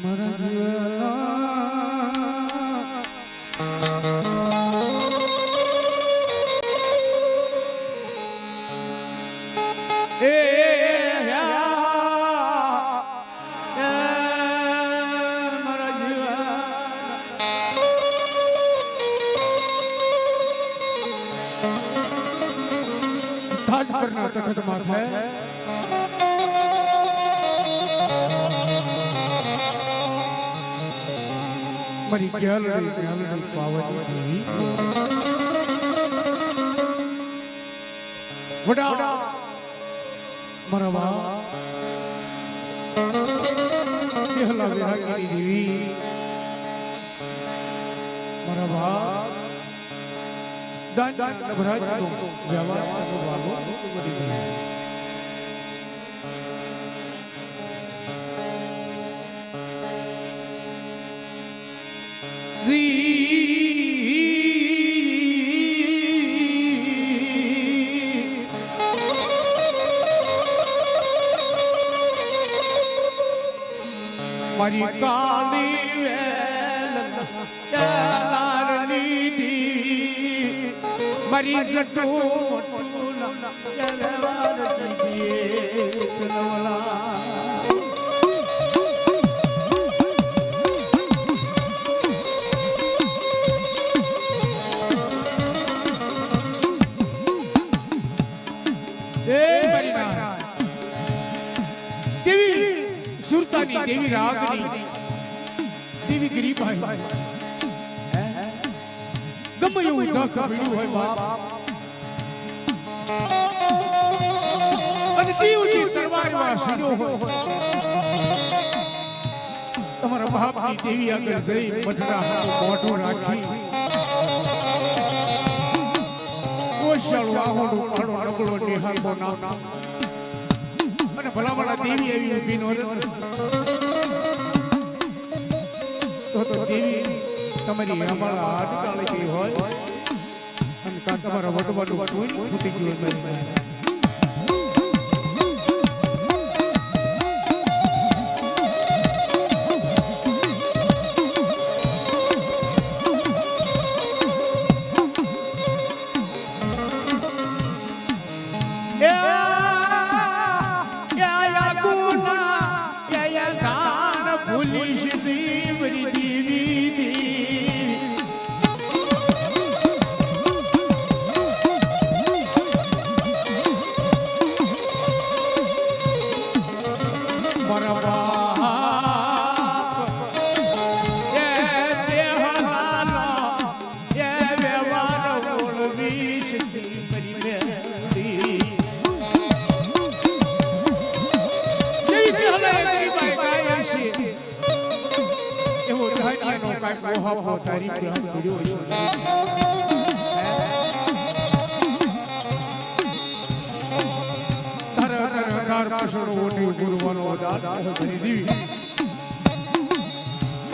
મારા જીવના તખત માથે મારી ગ્યાલડી પાવની દેવી વડા મારા વા દેહલા વિરાગીની દેવી મારા વા દાન નભરાજનો વ્યવહાર કરવાનો કરી દેવી મારી કાળી વેલ લાડલી દી મારી સટુ મોટું વ્યવહાર દીધી તનવલા સુરતાની દેવી રાગની દેવી ગરીબાઈ ગમે એવું દખ પીડ્યું હોય બાપ અને દીવજી તરવારમાં સીડ્યો હોય તમારા બાપની દેવી આગળ જઈ મઢડા મોઢું રાખી ઓશળ વાહોડું પાડો નબળો નિહાળો નામ અને ભલામણા દેવી એવી ઊભી નો તો દેવી તમારી અમારા હાથ કાળે ગઈ હોય અને કા તમારા વટવાનું કોઈ ફૂટી ગયું હોય તારી પ્રાણ કર્યો છે તાર પાછળનો ઓઢી ગુરવાનો દાદ કરી દીવી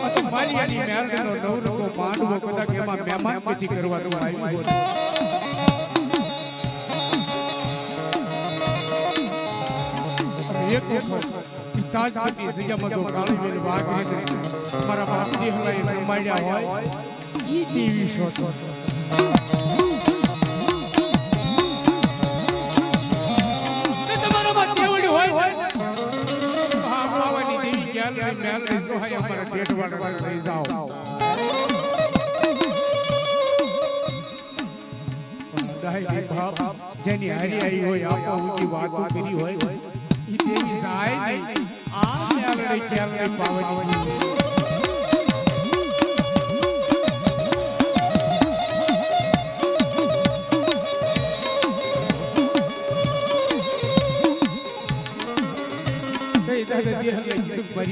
તો માલિયાની મેરનો નવરંગો પાંડવો કદાચ એમાં મહેમાન ગતિ કરવા તો આવી હોત એક વખત તાજપતિ જગ્યામાં જો કાળી વેલ વાઘરીને મારા બાપજી હલાઈ રમાડ્યા હોય ઈ દેવી શોધો તમારામાં દેવડી હોય હા પાવાની દેવી ગ્યાલડી મેલડી જોહાય અમારા ટેટવાડા લઈ જાઓ દાઈ બાપ જેની હારી આવી હોય આપો ઉકી વાતો કરી હોય ઈ દેવી જાય નહીં આ મેલડી ગ્યાલડી પાવાની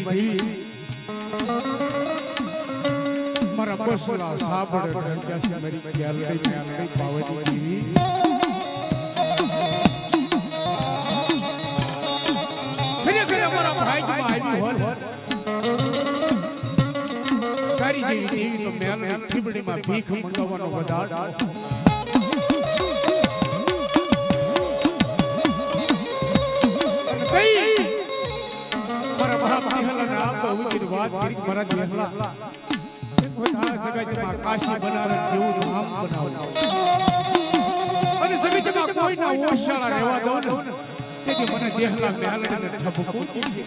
દેવી મારા બસલા સાબડ મારી ગ્યાલડી પાવતી દેવી ખરેખર અમારા ભાગ્યમાં આવી હોત તારી જેવી દેવી તો મેલડી ઠીબડીમાં ભીખ મંગાવવાનો વધાર મારા બાપ હલના આપો વિચિત વાત કરી મારા દેહલા એક વખત આ જગતમાં કાશી બનારસ જેવું ધામ બનાવો અને જગતમાં કોઈ ના ઓશાળા રહેવા દો ને તેથી મને દેહલા મેલડીને ઠપકો દીજે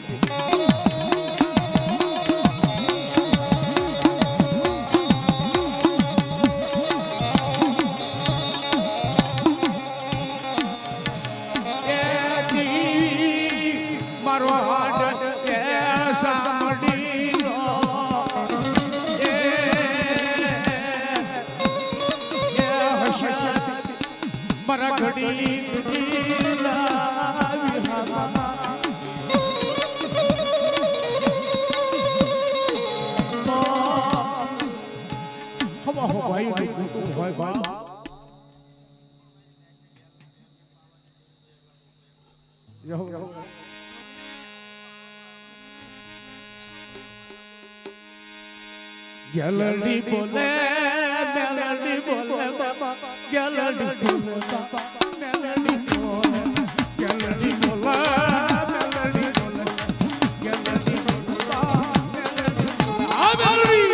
ગેલડી બોલે મેલડી બોલે બાબા ગેલડી બોલે બાબા મેલડી બોલે ગેલડી બોલે મેલડી બોલે ગેલડી બોલે બાબા મેલડી બોલે આ મેલડી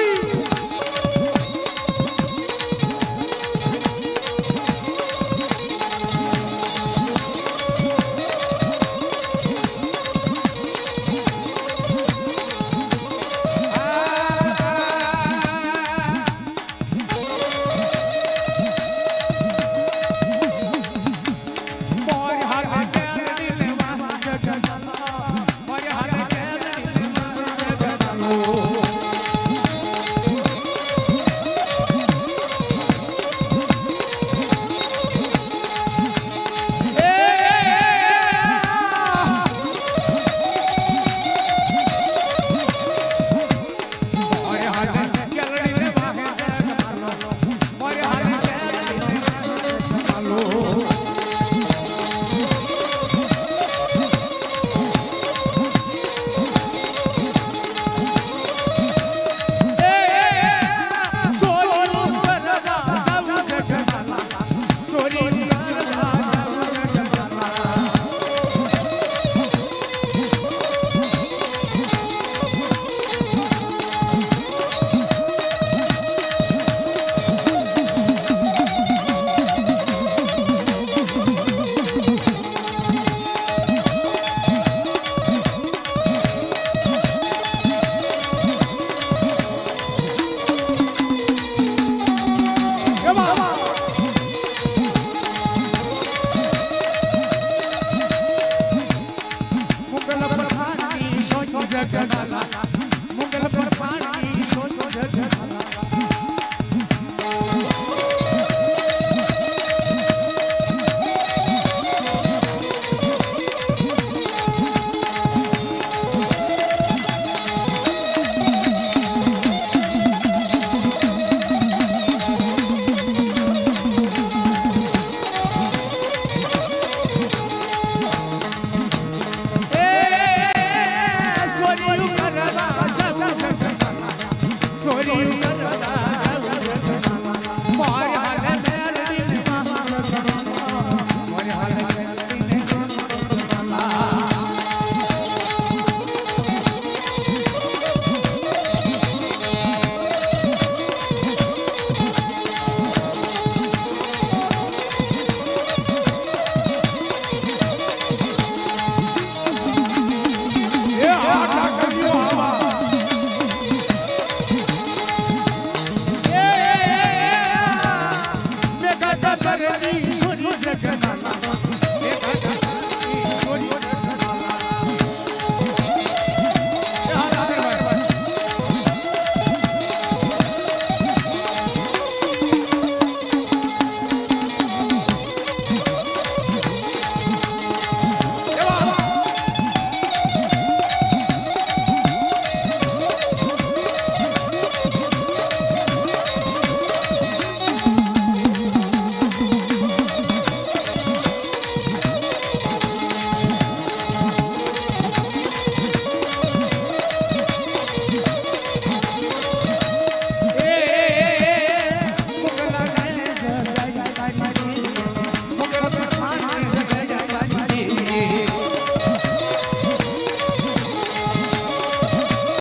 મુગલ પર પાણી સોચ જગના